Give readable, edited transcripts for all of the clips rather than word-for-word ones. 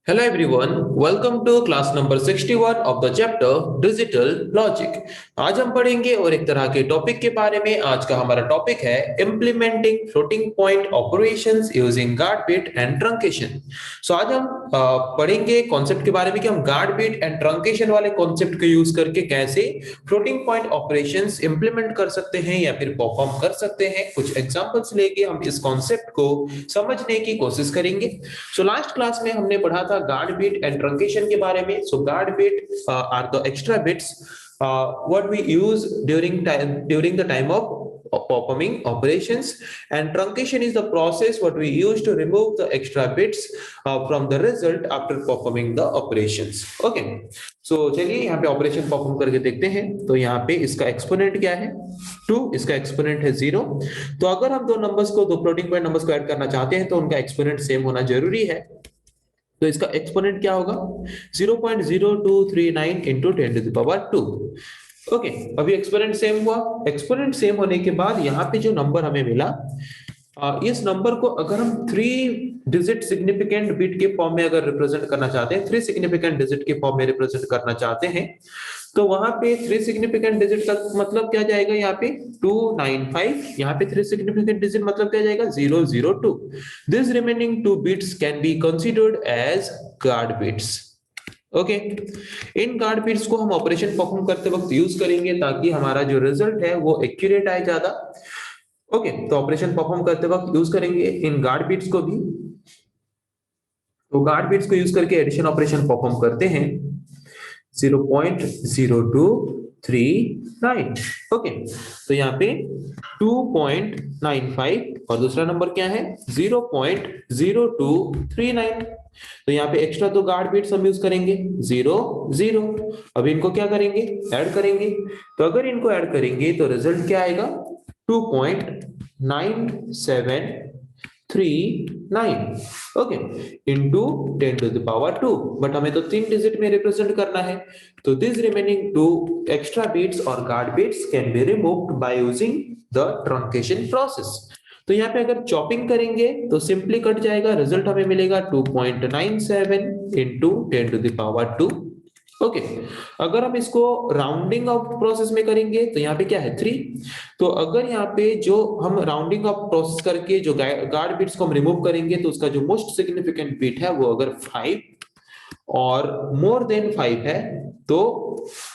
Hello everyone, welcome to class number 61 of the chapter Digital Logic। आज हम पढ़ेंगे और एक तरह के टॉपिक के बारे में। आज का हमारा टॉपिक है Implementing Floating Point Operations Using Guard Bit and Truncation। आज हम पढ़ेंगे कॉन्सेप्ट के बारे में कि हम गार्ड बिट एंड ट्रंकेशन वाले कॉन्सेप्ट को यूज करके कैसे फ्लोटिंग पॉइंट ऑपरेशंस इंप्लीमेंट कर सकते हैं या फिर परफॉर्म कर सकते हैं। कुछ एग्जांपल्स लेके हम इस कॉन्सेप्ट को समझने की कोशिश करेंगे। लास्ट क्लास में हमने पढ़ा था गार्ड बिट एंड ट्रंकेशन के बारे में। Guard bit are the extra bits what we use during the time of performing operations, and truncation is the process what we use to remove the extra bits from the result after performing the operations। okay, चलिए यहाँ पे operation perform करके देखते हैं। तो यहाँ पे इसका एक्सपोनेंट क्या है 2, इसका एक्सपोनेंट है 0। तो अगर हम दो फ्लोटिंग पॉइंट नंबर्स को ऐड करना चाहते हैं तो उनका एक्सपोनेंट सेम होना जरूरी है। तो इसका एक्सपोनेंट क्या होगा 0.0239 into 10 to the power 2। Okay, अभी एक्सपोनेंट सेम हुआ। एक्सपोनेंट सेम होने के बाद यहाँ पे जो नंबर हमें मिला, इस नंबर को अगर हम 3 डिजिट सिग्निफिकेंट बिट के फॉर्म में अगर रिप्रेजेंट करना चाहते हैं, 3 सिग्निफिकेंट डिजिट के फॉर्म में रिप्रेजेंट करना चाहते हैं, तो वहां पे 3 सिग्निफिकेंट डिजिट का मतलब क्या जाएगा, यहाँ पे 295, यहाँ पे 3 सिग्निफिकेंट डिजिट मतलब क्या जाएगा 002। This remaining 2 bits can be considered as guard bits. Okay, इन गार्ड बिट्स को हम ऑपरेशन परफॉर्म करते वक्त यूज करेंगे ताकि हमारा जो रिजल्ट है वो एक्यूरेट आए ज्यादा। ओके, तो ऑपरेशन परफॉर्म करते वक्त यूज करेंगे इन गार्ड बिट्स को भी। तो गार्ड बिट्स को यूज करके एडिशन ऑपरेशन परफॉर्म करते हैं 0.0239। ओके, तो यहाँ पे 2.95 और दूसरा नंबर क्या है 0.0239। तो यहाँ पे एक्स्ट्रा तो गार्ड बिट्स हम यूज करेंगे 0 0। अब इनको क्या करेंगे, ऐड करेंगे। तो अगर इनको ऐड करेंगे तो रिजल्ट क्या आएगा 2.9739। Okay, into 10 to the power 2। But हमें तो 3 डिजिट में रिप्रेजेंट करना है। तो दिस रिमेनिंग 2 एक्स्ट्रा बिट्स और guard bits can be removed by using the truncation process. तो यहाँ पे अगर चॉपिंग करेंगे तो सिंपली कट जाएगा, रिजल्ट हमें मिलेगा 2.97 into 10 to the power 2। Okay, अगर हम इसको राउंडिंग ऑफ प्रोसेस में करेंगे तो यहाँ पे क्या है 3। तो अगर यहाँ पे जो हम राउंडिंग ऑफ प्रोसेस करके जो गार्ड बिट्स को हम रिमूव करेंगे तो उसका जो मोस्ट सिग्निफिकेंट बिट है वो अगर 5 और मोर देन 5 है, तो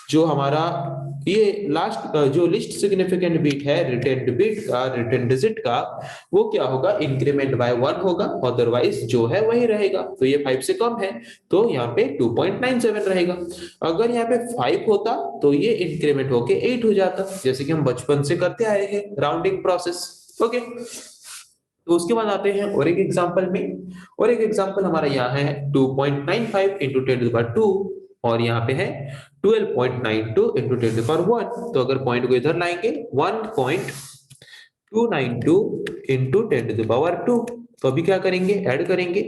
जो हमारा ये लास्ट जो लिस्ट सिग्निफिकेंट बिट है रिटर्न डिजिट का, वो क्या होगा इंक्रीमेंट बाय 1 होगा, अदरवाइज जो है वही रहेगा। तो ये 5 से कम है तो यहाँ पे 2.97 रहेगा। अगर यहाँ पे 5 होता तो ये इंक्रीमेंट होके 8 हो जाता, जैसे कि हम बचपन से करते आए हैं राउंडिंग प्रोसेस। ओके, तो उसके बाद आते हैं और एक एग्जांपल में। और एक एग्जांपल हमारा यहाँ है 2.95 इंटू 10 टू द पावर 2 और यहाँ पे है 12.92 इंटू 10 टू द पावर 1। तो अगर पॉइंट को इधर लाएंगे 1.292 इंटू 10 टू द पावर 2। तो अभी क्या करेंगे, ऐड करेंगे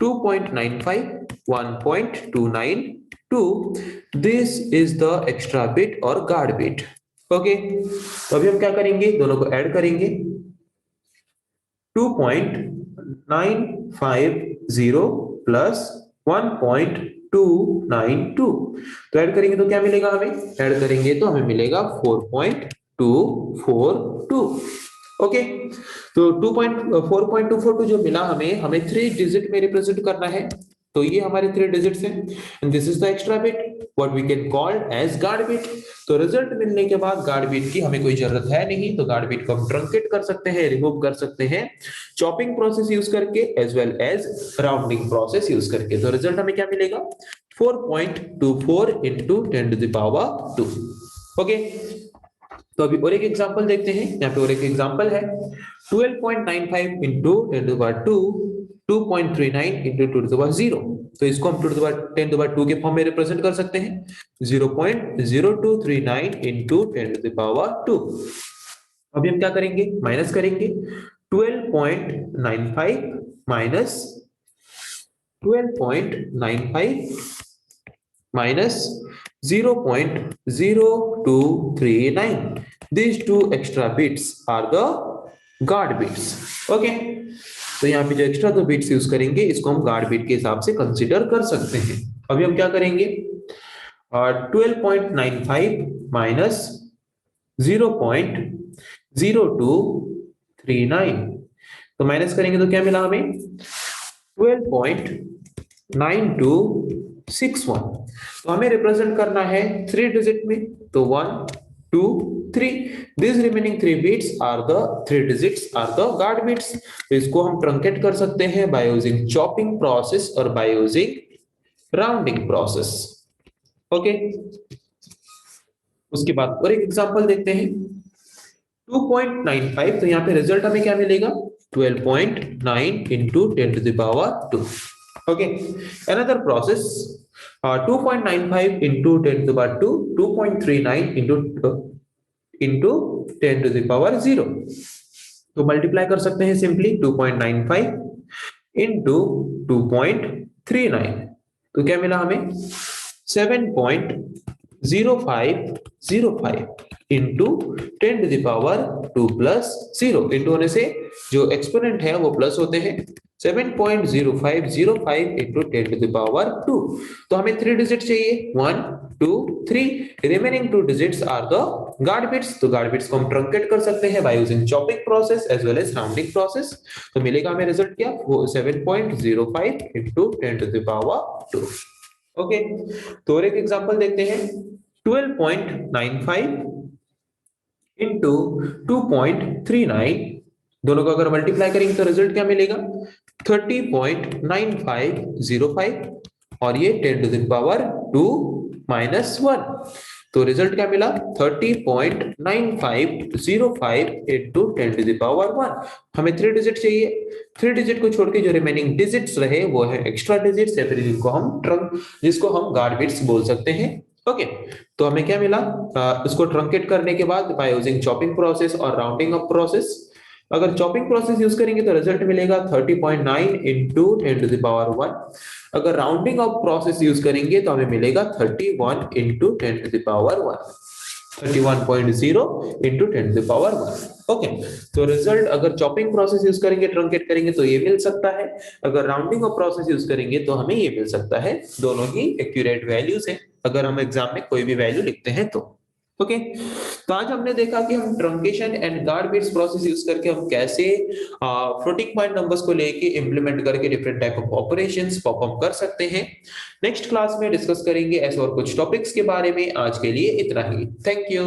2.95 1.292। This is the extra bit और गार्ड बिट। ओके, तो अभी हम क्या करेंगे, दोनों को ऐड करेंगे 2.950 प्लस 1.292। तो ऐड करेंगे तो क्या मिलेगा हमें, ऐड करेंगे तो हमें मिलेगा 4.242। ओके, तो 4.242 जो मिला हमें 3 डिजिट में रिप्रेजेंट करना है। तो ये हमारे 3 डिजिट्स हैं and this is the extra bit what we can call as guard bit. तो रिजल्ट मिलने के बाद गार्ड बिट की हमें कोई जरूरत है नहीं, तो गार्ड बिट को हम ट्रंकेट कर सकते हैं, रिमूव कर सकते हैं चॉपिंग प्रोसेस यूज करके as well as rounding process use करके। तो रिजल्ट हमें क्या मिलेगा 4.24 into 10 to the power 2। Okay, तो अभी और एक एग्जांपल देखते हैं। यहाँ पे और एक एग्जांपल है 12.95 into 10 to the power 2, 2.39 into 2 to the power 0। तो इसको हम 2 to the power 10 to the power 2 के फॉर्म में रिप्रेजेंट कर सकते हैं 0.0239 इंटू 10 टू द पावर 2। अभी हम क्या करेंगे, माइनस करेंगे 12.95 minus 12.95 minus 0.0239। These 2 extra bits are the guard bits. Okay, तो यहाँ पे जो एक्स्ट्रा 2 बिट्स यूज करेंगे इसको हम गार्ड बिट के हिसाब से कंसीडर कर सकते हैं। अभी हम क्या करेंगे, 12.95 माइनस 0.0239, तो माइनस करेंगे तो क्या मिला हमें 12.9261। तो हमें रिप्रेजेंट करना है 3 डिजिट में, तो 1 2 3, this remaining 3 bits are the 3 digits are the guard bits. तो इसको हम ट्रंकेट कर सकते हैं बाय यूजिंग चॉपिंग प्रोसेस और by using rounding process. Okay, उसके बाद और एक एग्जांपल देखते हैं 2.95, तो यहाँ पे रिजल्ट हमें क्या मिलेगा 12.9 into 10 to the power 2। Okay, another process, 2.95 into 10 to the power 2, 2.39 into 10 to the power 0। तो मल्टीप्लाई कर सकते हैं सिंपली 2.95 into 2.39, तो क्या मिला हमें 7.0505 into 10 to the power 2 plus 0। Into होने से जो एक्सपोनेंट है वो प्लस होते हैं, 7.0505 into 10 to the power 2। तो हमें 3 डिजिट चाहिए, 1 2 3, remaining 2 digits are the guard bits. तो गार्ड बिट्स को हम ट्रंकेट कर सकते हैं by using chopping process as well as rounding process. तो मिलेगा हमें रिजल्ट क्या, वो 7.05 into 10 to the power 2। Okay, तो और एक एग्जांपल देखते हैं 12.95 into 2.39, दोनों को अगर मल्टीप्लाई करेंगे तो रिजल्ट क्या मिलेगा 30.9505, और ये 10 to the power 2 minus 1। तो रिजल्ट क्या मिला 30.9505 into 10 to the power 1। हमें 3 डिजिट चाहिए, 3 डिजिट को छोड़ के जो रिमेनिंग डिजिट्स रहे वो है एक्स्ट्रा डिजिट्स, या फिर जिसको हम गार्ड बिट्स बोल सकते हैं। ओके, तो हमें क्या मिला, इसको ट्रंकेट करने के बाद बाय यूजिंग चॉपिंग प्रोसेस और राउंडिंग अप प्रोसेस। अगर चॉपिंग प्रोसेस यूज करेंगे तो रिजल्ट मिलेगा 30.9 into 10 to the power 1। अगर राउंडिंग अप प्रोसेस यूज करेंगे तो हमें मिलेगा 31 into 10 to the power 1, 31.0 into 10 to the power 1। Okay, तो रिजल्ट अगर चॉपिंग प्रोसेस यूज करेंगे ट्रंकेट करेंगे तो ये मिल सकता है, अगर राउंडिंग अप प्रोसेस यूज करेंगे तो हमें ये मिल सकता है। दोनों ही एक्यूरेट वैल्यूज हैं अगर हम एग्जाम में कोई भी वैल्यू लिखते हैं तो। ओके, तो आज हमने देखा कि हम truncation and guard bits process use करके हम कैसे फ्लोटिंग पॉइंट नंबर्स को लेके इंप्लीमेंट करके different type of operations perform कर सकते हैं। नेक्स्ट क्लास में डिस्कस करेंगे ऐसे और कुछ टॉपिक्स के बारे में। आज के लिए इतना ही, थैंक यू।